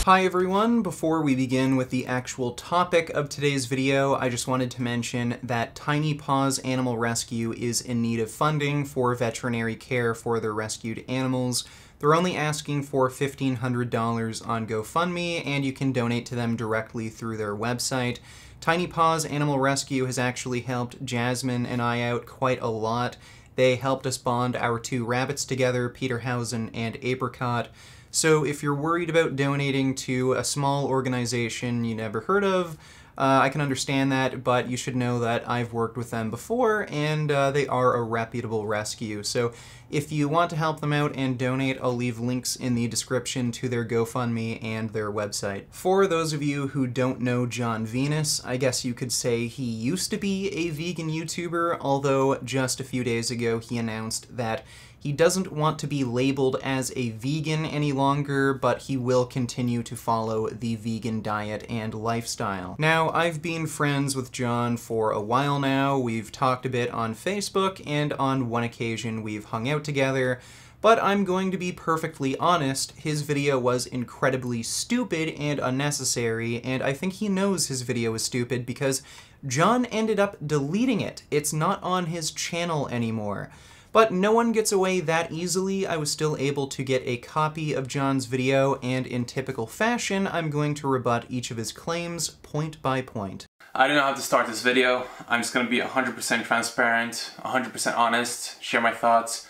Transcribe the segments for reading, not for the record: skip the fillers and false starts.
Hi everyone, before we begin with the actual topic of today's video, I just wanted to mention that Tiny Paws Animal Rescue is in need of funding for veterinary care for their rescued animals. They're only asking for $1,500 on GoFundMe, and you can donate to them directly through their website. Tiny Paws Animal Rescue has actually helped Jasmine and I out quite a lot. They helped us bond our two rabbits together, Peterhausen and Apricot. So if you're worried about donating to a small organization you never heard of, I can understand that, but you should know that I've worked with them before, and they are a reputable rescue. So if you want to help them out and donate, I'll leave links in the description to their GoFundMe and their website. For those of you who don't know Jon Venus, I guess you could say he used to be a vegan YouTuber, although just a few days ago he announced that he doesn't want to be labeled as a vegan any longer, but he will continue to follow the vegan diet and lifestyle. Now, I've been friends with Jon for a while now. We've talked a bit on Facebook, and on one occasion we've hung out together. But I'm going to be perfectly honest, his video was incredibly stupid and unnecessary, and I think he knows his video is stupid because Jon ended up deleting it. It's not on his channel anymore. But no one gets away that easily. I was still able to get a copy of Jon's video, and in typical fashion, I'm going to rebut each of his claims point by point. I don't know how to start this video. I'm just going to be 100% transparent, 100% honest, share my thoughts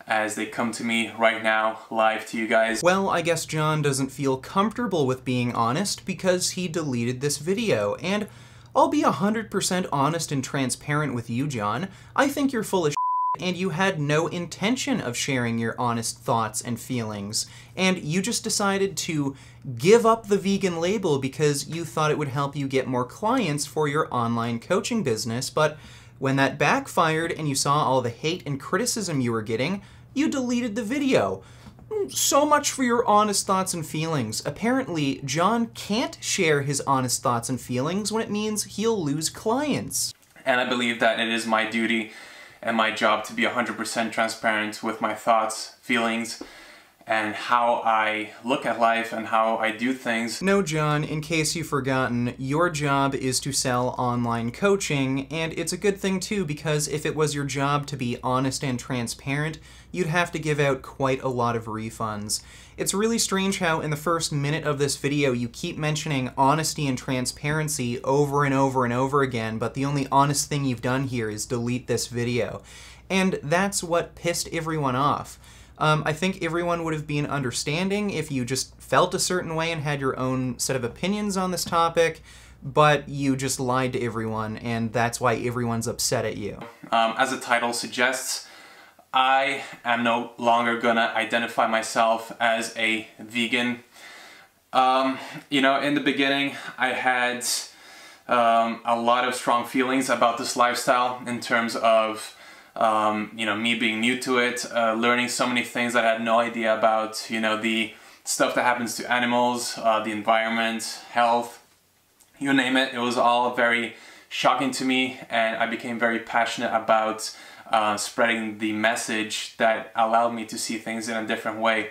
as they come to me right now, live to you guys. Well, I guess Jon doesn't feel comfortable with being honest because he deleted this video, and I'll be 100% honest and transparent with you, Jon. I think you're full of and you had no intention of sharing your honest thoughts and feelings, and you just decided to give up the vegan label because you thought it would help you get more clients for your online coaching business, but when that backfired and you saw all the hate and criticism you were getting, you deleted the video. So much for your honest thoughts and feelings. Apparently, Jon can't share his honest thoughts and feelings when it means he'll lose clients. And I believe that it is my duty and my job to be 100% transparent with my thoughts, feelings, and how I look at life and how I do things. No, Jon, in case you've forgotten, your job is to sell online coaching, and it's a good thing too, because if it was your job to be honest and transparent, you'd have to give out quite a lot of refunds. It's really strange how in the first minute of this video you keep mentioning honesty and transparency over and over and over again, but the only honest thing you've done here is delete this video. And that's what pissed everyone off. I think everyone would have been understanding if you just felt a certain way and had your own set of opinions on this topic, but you just lied to everyone, and that's why everyone's upset at you. As the title suggests, I am no longer gonna identify myself as a vegan. You know, in the beginning, I had a lot of strong feelings about this lifestyle in terms of you know, me being new to it, learning so many things that I had no idea about, you know, the stuff that happens to animals, the environment, health, you name it. It was all very shocking to me, and I became very passionate about spreading the message that allowed me to see things in a different way.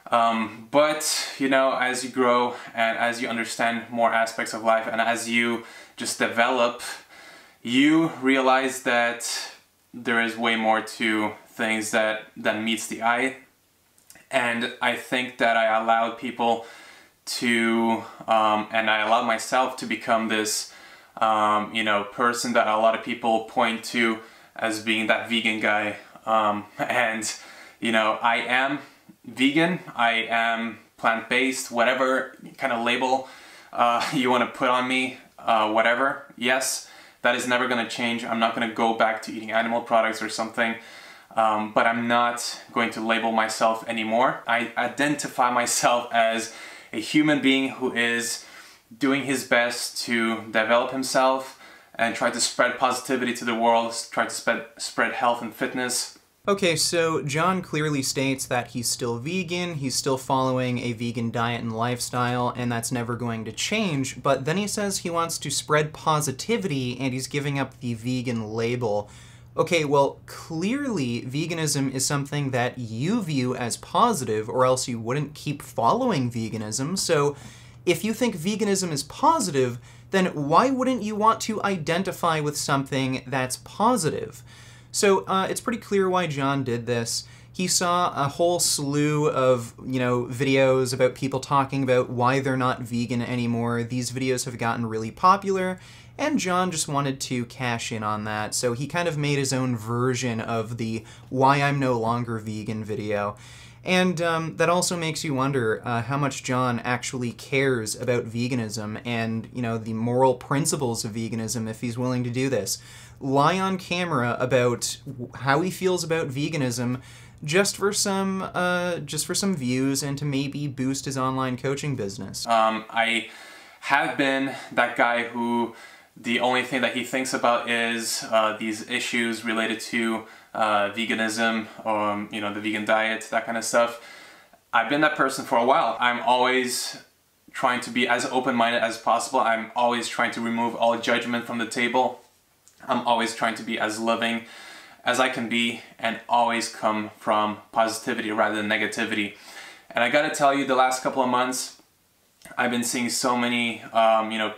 But, you know, as you grow and as you understand more aspects of life and as you just develop, you realize that there is way more to things than meets the eye. And I think that I allowed people to, and I allowed myself to become this, you know, person that a lot of people point to as being that vegan guy. And, you know, I am vegan, I am plant-based, whatever kind of label you want to put on me, whatever, yes. That is never going to change. I'm not going to go back to eating animal products or something, but I'm not going to label myself anymore. I identify myself as a human being who is doing his best to develop himself and try to spread positivity to the world, try to spread health and fitness. Okay, so Jon clearly states that he's still vegan, he's still following a vegan diet and lifestyle, and that's never going to change, but then he says he wants to spread positivity and he's giving up the vegan label. Okay, well, clearly veganism is something that you view as positive, or else you wouldn't keep following veganism. So if you think veganism is positive, then why wouldn't you want to identify with something that's positive? So it's pretty clear why Jon did this. He saw a whole slew of, videos about people talking about why they're not vegan anymore. These videos have gotten really popular, and Jon just wanted to cash in on that. So he kind of made his own version of the why I'm no longer vegan video. And that also makes you wonder how much Jon actually cares about veganism and, the moral principles of veganism if he's willing to do this. Lie on camera about how he feels about veganism just for some views and to maybe boost his online coaching business. I have been that guy who the only thing that he thinks about is these issues related to veganism, or the vegan diet, that kind of stuff. I've been that person for a while. I'm always trying to be as open-minded as possible. I'm always trying to remove all judgment from the table. I'm always trying to be as loving as I can be and always come from positivity rather than negativity. And I gotta tell you, the last couple of months, I've been seeing so many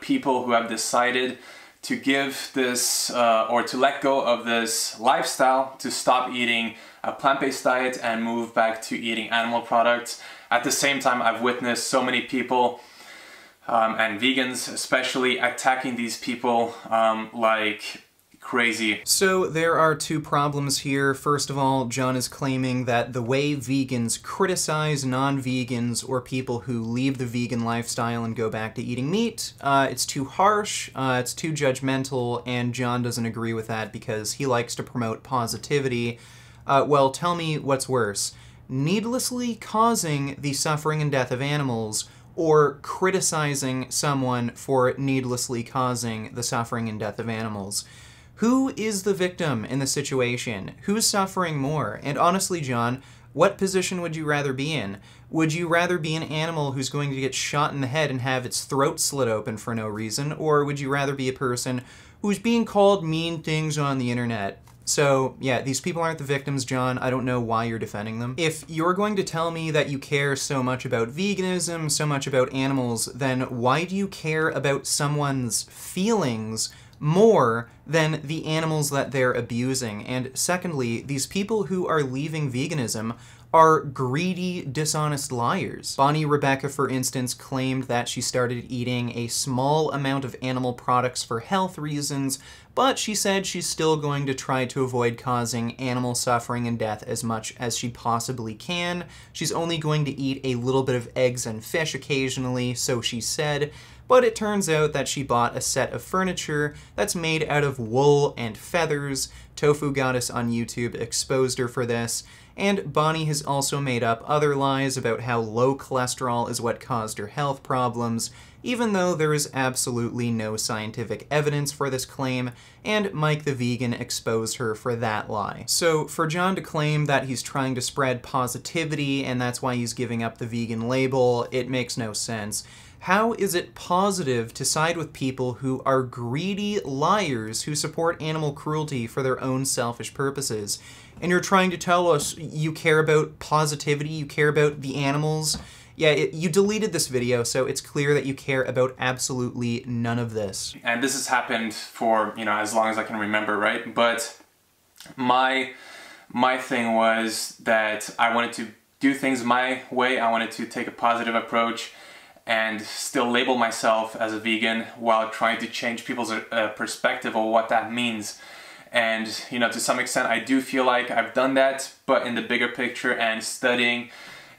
people who have decided to give this or to let go of this lifestyle, to stop eating a plant-based diet and move back to eating animal products. At the same time, I've witnessed so many people and vegans especially attacking these people like crazy. So there are two problems here. First of all, Jon is claiming that the way vegans criticize non-vegans or people who leave the vegan lifestyle and go back to eating meat, it's too harsh, it's too judgmental, and Jon doesn't agree with that because he likes to promote positivity. Well, tell me what's worse, needlessly causing the suffering and death of animals, or criticizing someone for needlessly causing the suffering and death of animals. Who is the victim in the situation? Who's suffering more? And honestly, Jon, what position would you rather be in? Would you rather be an animal who's going to get shot in the head and have its throat slit open for no reason? Or would you rather be a person who's being called mean things on the internet? So, yeah, these people aren't the victims, Jon. I don't know why you're defending them. If you're going to tell me that you care so much about veganism, so much about animals, then why do you care about someone's feelings more than the animals that they're abusing? And secondly, these people who are leaving veganism are greedy, dishonest liars. Bonnie Rebecca, for instance, claimed that she started eating a small amount of animal products for health reasons, but she said she's still going to try to avoid causing animal suffering and death as much as she possibly can. She's only going to eat a little bit of eggs and fish occasionally, so she said, but it turns out that she bought a set of furniture that's made out of wool and feathers. Tofu Goddess on YouTube exposed her for this, and Bonnie has also made up other lies about how low cholesterol is what caused her health problems, even though there is absolutely no scientific evidence for this claim, and Mike the Vegan exposed her for that lie. So for Jon to claim that he's trying to spread positivity and that's why he's giving up the vegan label, it makes no sense. How is it positive to side with people who are greedy liars who support animal cruelty for their own selfish purposes? And you're trying to tell us you care about positivity, you care about the animals? Yeah, you deleted this video, so it's clear that you care about absolutely none of this. And this has happened for, as long as I can remember, right? But my thing was that I wanted to do things my way. I wanted to take a positive approach and still label myself as a vegan while trying to change people's perspective of what that means. And, to some extent, I do feel like I've done that, but in the bigger picture and studying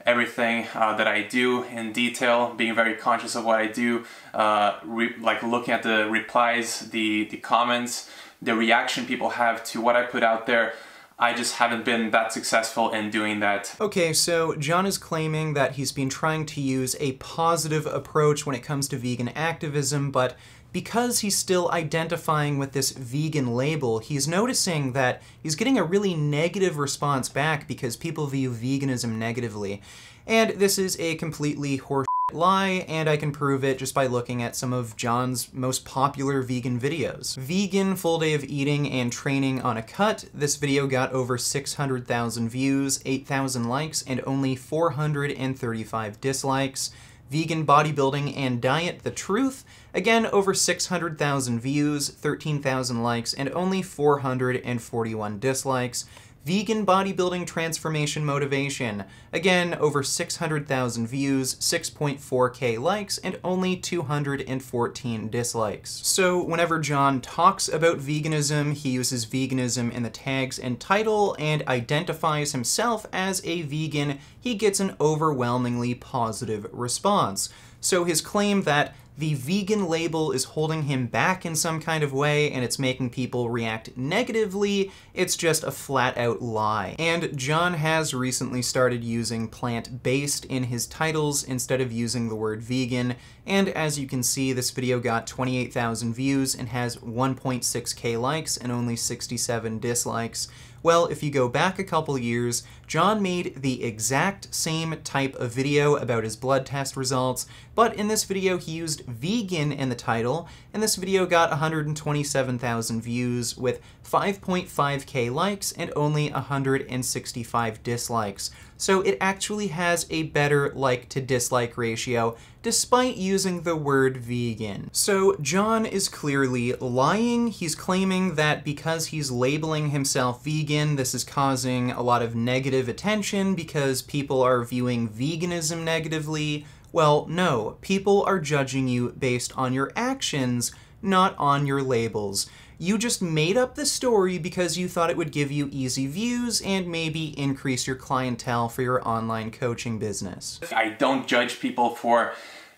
everything that I do in detail, being very conscious of what I do, like looking at the replies, the comments, the reaction people have to what I put out there, I just haven't been that successful in doing that. Okay, so Jon is claiming that he's been trying to use a positive approach when it comes to vegan activism, but because he's still identifying with this vegan label, he's noticing that he's getting a really negative response back because people view veganism negatively. And this is a completely horseshit lie, and I can prove it just by looking at some of Jon's most popular vegan videos. Vegan Full Day of Eating and Training on a Cut. This video got over 600,000 views, 8,000 likes, and only 435 dislikes. Vegan Bodybuilding and Diet, The Truth. Again, over 600,000 views, 13,000 likes, and only 441 dislikes. Vegan Bodybuilding Transformation Motivation. Again, over 600,000 views, 6.4k likes, and only 214 dislikes. So whenever Jon talks about veganism, he uses veganism in the tags and title and identifies himself as a vegan, he gets an overwhelmingly positive response. So his claim that the vegan label is holding him back in some kind of way and it's making people react negatively, it's just a flat-out lie. And Jon has recently started using plant-based in his titles instead of using the word vegan, and as you can see, this video got 28,000 views and has 1.6k likes and only 67 dislikes. Well, if you go back a couple years, Jon made the exact same type of video about his blood test results, but in this video he used vegan in the title, and this video got 127,000 views with 5.5k likes and only 165 dislikes. So it actually has a better like to dislike ratio, despite using the word vegan. So Jon is clearly lying. He's claiming that because he's labeling himself vegan, this is causing a lot of negative attention because people are viewing veganism negatively. Well, no, people are judging you based on your actions, not on your labels. You just made up the story because you thought it would give you easy views and maybe increase your clientele for your online coaching business. I don't judge people for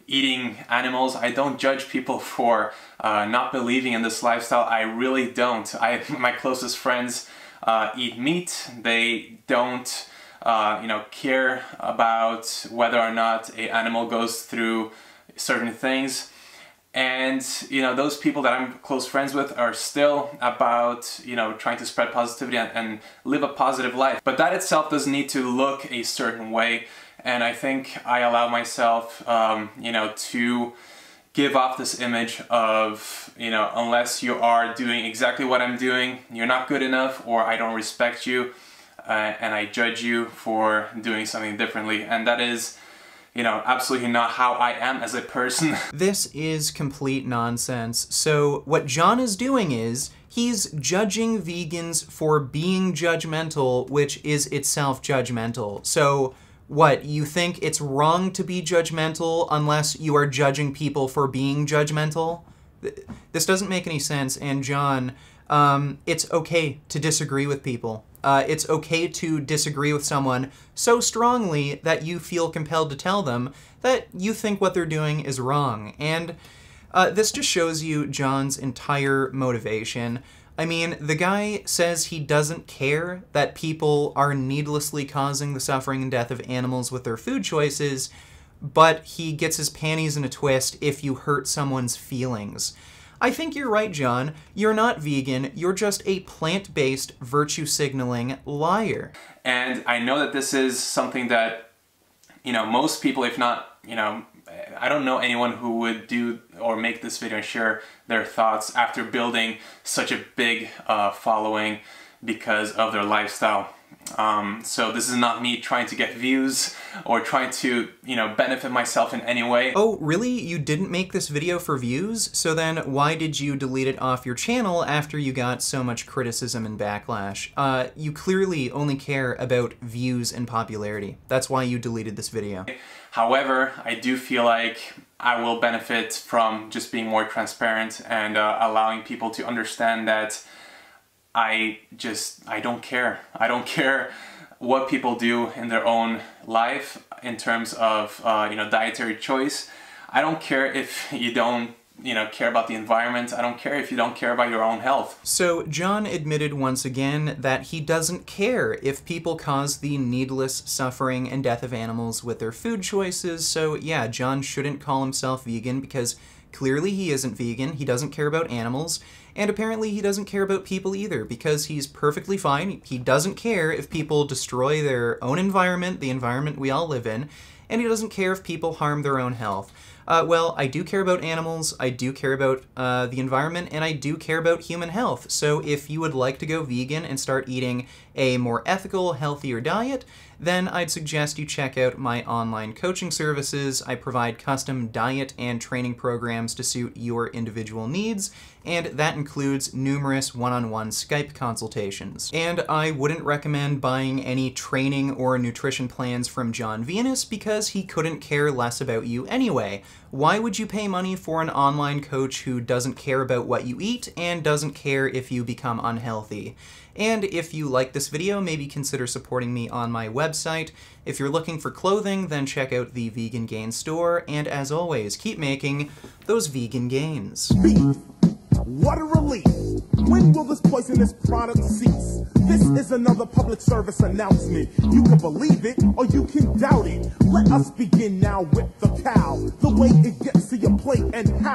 eating animals. I don't judge people for not believing in this lifestyle. I really don't. My closest friends eat meat. They don't care about whether or not an animal goes through certain things. And, those people that I'm close friends with are still about, trying to spread positivity and live a positive life. But that itself doesn't need to look a certain way. And I think I allow myself, to give off this image of, unless you are doing exactly what I'm doing, you're not good enough, or I don't respect you, and I judge you for doing something differently. And that is, absolutely not how I am as a person. This is complete nonsense. So what Jon is doing is, he's judging vegans for being judgmental, which is itself judgmental. So what, you think it's wrong to be judgmental unless you are judging people for being judgmental? This doesn't make any sense, and Jon, it's okay to disagree with people. It's okay to disagree with someone so strongly that you feel compelled to tell them that you think what they're doing is wrong. And this just shows you Jon's entire motivation. I mean, the guy says he doesn't care that people are needlessly causing the suffering and death of animals with their food choices, but he gets his panties in a twist if you hurt someone's feelings. I think you're right, Jon. You're not vegan, you're just a plant-based, virtue-signaling liar. And I know that this is something that, most people, if not, I don't know anyone who would do or make this video and share their thoughts after building such a big following because of their lifestyle. So this is not me trying to get views or trying to, benefit myself in any way. Oh, really? You didn't make this video for views? So then why did you delete it off your channel after you got so much criticism and backlash? You clearly only care about views and popularity. That's why you deleted this video. However, I do feel like I will benefit from just being more transparent and allowing people to understand that I don't care. I don't care what people do in their own life in terms of, dietary choice. I don't care if you don't, care about the environment. I don't care if you don't care about your own health. So Jon admitted once again that he doesn't care if people cause the needless suffering and death of animals with their food choices. So yeah, Jon shouldn't call himself vegan because clearly he isn't vegan, he doesn't care about animals, and apparently he doesn't care about people either because he's perfectly fine. He doesn't care if people destroy their own environment, the environment we all live in, and he doesn't care if people harm their own health. Well, I do care about animals, I do care about the environment, and I do care about human health. So if you would like to go vegan and start eating a more ethical, healthier diet, then I'd suggest you check out my online coaching services. I provide custom diet and training programs to suit your individual needs, and that includes numerous one-on-one Skype consultations. And I wouldn't recommend buying any training or nutrition plans from Jon Venus because he couldn't care less about you anyway. Why would you pay money for an online coach who doesn't care about what you eat and doesn't care if you become unhealthy? And if you like this video, maybe consider supporting me on my website. If you're looking for clothing, then check out the Vegan Gains store, and as always, keep making those vegan gains. Beef. What a relief. When will this poisonous product cease? This is another public service announcement. You can believe it or you can doubt it. Let us begin now with the cow. The way it gets to your plate and how.